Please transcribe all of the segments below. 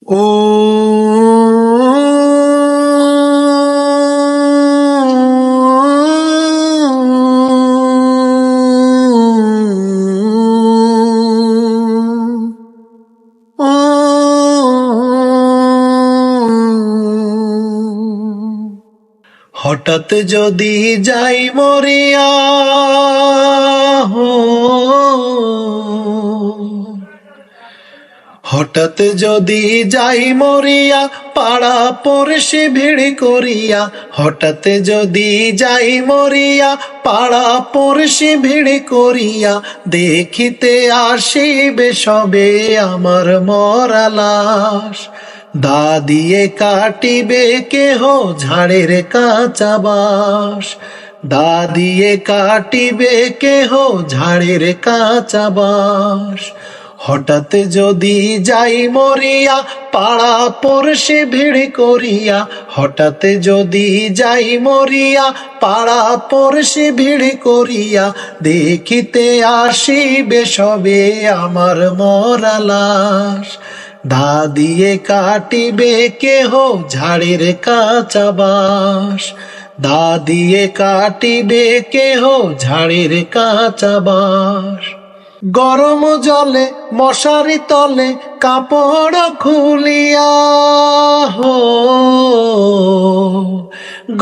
ও হঠাৎ যদি যাই মরিয়া হো, হঠাৎ যদি যাই মরিয়া পাড়া পড়শি ভিড় করিয়া, হঠাৎ যদি যাই মরিয়া পাড়া পড়শি ভিড় করিয়া, দেখিতে আসিবে সবে আমার মরা লাশ। দা দিয়ে কাটিবে কেহ ঝাড়ের কাঁচা বাঁশ, দা দিয়ে কাটিবে কেহ ঝাড়ের কাঁচা বাঁশ। হঠাৎ যদি যাই মরিয়া পাড়া পড়শি ভিড় করিয়া, হঠাৎ যদি যাই মরিয়া পাড়া পড়শি ভিড় করিয়া, দেখিতে আসিবে সবে আমার মরা লাশ। দা দিয়ে কাটিবে কেহ ঝাড়ের কাঁচা বাঁশ, দা দিয়ে কাটিবে কেহ ঝাড়ের কাঁচা বাঁশ। গরম জলে মশারি তলে কাপড় খুলিয়া হো,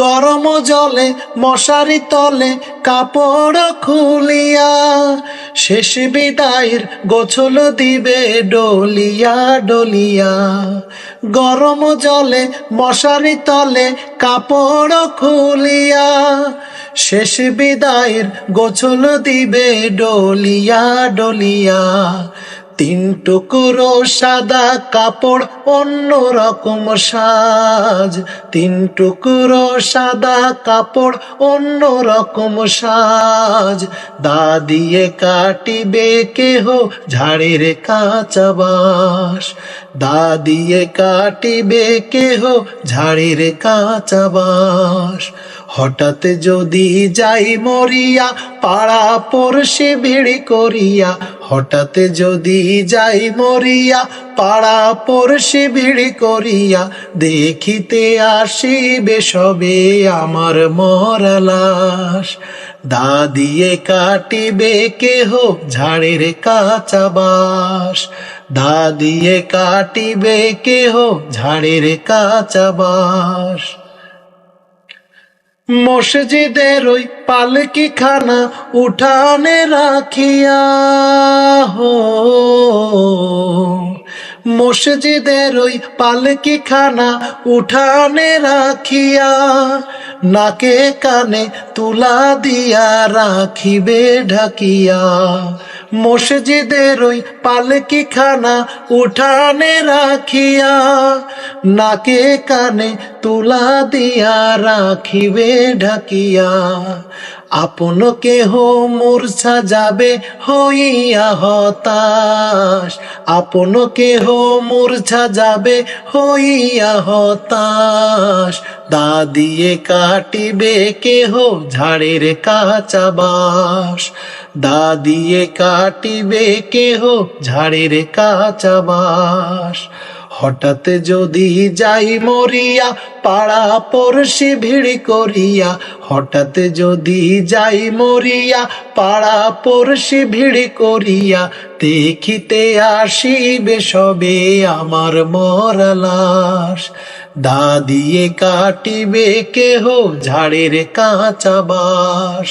গরম জলে মশারি তলে কাপড় খুলিয়া, শেষ বিদায়ের গোছল দিবে ডলিয়া ডলিয়া। গরম জলে মশারি তলে কাপড় খুলিয়া, শেষ বিদায়ের গোছল দিবে ডলিয়া ডলিয়া। তিন টুকরো সাদা কাপড় অন্য রকম সাজ, তিন টুকরো সাদা কাপড় অন্য রকম সাজ। দা দিয়ে কাটিবে কেহ ঝাড়ের কাঁচা বাঁশ, দা দিয়ে কাটিবে কেহ ঝাড়ের কাঁচা বাঁশ। হঠাৎ যদি যাই মরিয়া পাড়া পড়শি ভিড় করিয়া, হঠাৎ যদি যাই মরিয়া পাড়া পড়শি ভিড় করিয়া, দেখিতে আসিবে সবে আমার মরা লাশ। দা দিয়ে কাটিবে কেহ ঝাড়ের কাঁচা বাঁশ, দা দিয়ে কাটিবে কেহ ঝাড়ের কাঁচা বাঁশ। মসজিদের ওই পালকি খানা উঠানে রাখিয়া হো, মসজিদের ওই পালকি খানা উঠানে রাখিয়া, নাকে কানে তুলা দিয়া রাখিবে ঢাকিয়া। মসজিদের ওই পালকি খানা উঠানে রাখিয়া, নাকে কানে তুলা দিয়া রাখিবে ঢাকিয়া। আপন কেহ মূর্ছা যাবে হইয়া হতাশ, আপন কেহ মূর্ছা যাবে হইয়া হতাশ। দা দিয়ে কাটিবে কেহ ঝাড়ের কাঁচা বাঁশ, দা দিয়ে কাটিবে কেহ ঝাড়ের কাঁচা বাঁশ। হঠাৎ যদি যাই মরিয়া পাড়া পড়শি ভিড় করিয়া, হঠাৎ যদি যাই মরিয়া পাড়া পড়শি ভিড় করিয়া, দেখিতে আসিবে সবে আমার মরা লাশ। দা দিয়ে কাটিবে কেহ ঝাড়ের কাঁচা বাঁশ,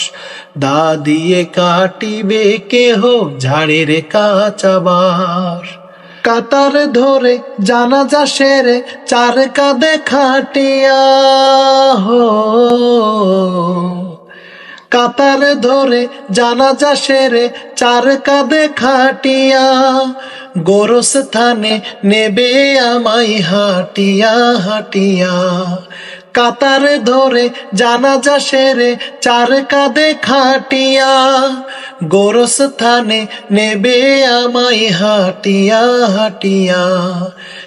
দা দিয়ে কাটিবে কেহ ঝাড়ের কাঁচা বাঁশ। কাতার ধরে জানাজা সেরে চার কাঁধে খাটিয়া হো, কাতার ধরে জানাজা সেরে চার কাঁধে খাটিয়া, গোরস্থানে নেবে আমায় হাটিয়া হাটিয়া। কাতার ধরে জানাজা সেরে চার কাঁধে খাটিয়া, গোরস্থানে নেবে আমায় হাটিয়া হাটিয়া।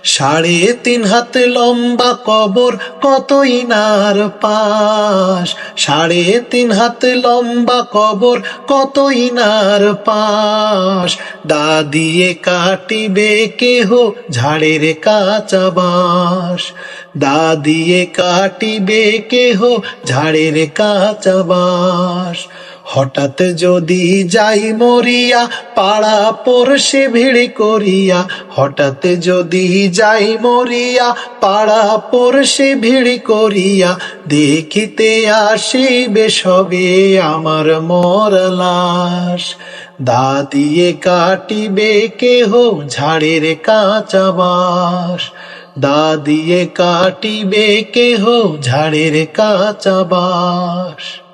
3.5 হাত লম্বা কবর, কতই নার পাশ। 3.5 হাত লম্বা কবর, কতই নার পাশ। দা দিয়ে কাটিবে কেহ ঝাড়ের কাঁচা বাঁশ। দা দিয়ে কাটিবে কেহ ঝাড়ের কাঁচা বাঁশ। হঠাৎ যদি যাই মরিয়া, পাড়া পড়শে ভিড় করিয়া। হঠাৎ যদি যাই মরিয়া, পাড়া পড়শে ভিড় করিয়া। দেখিতে আসিবে সবে আমার মরা লাশ। দা দিয়ে কাটিবে কেহ ঝাড়ের কাঁচা বাঁশ। দা দিয়ে কাটিবে কেহ ঝাড়ের কাঁচা বাঁশ।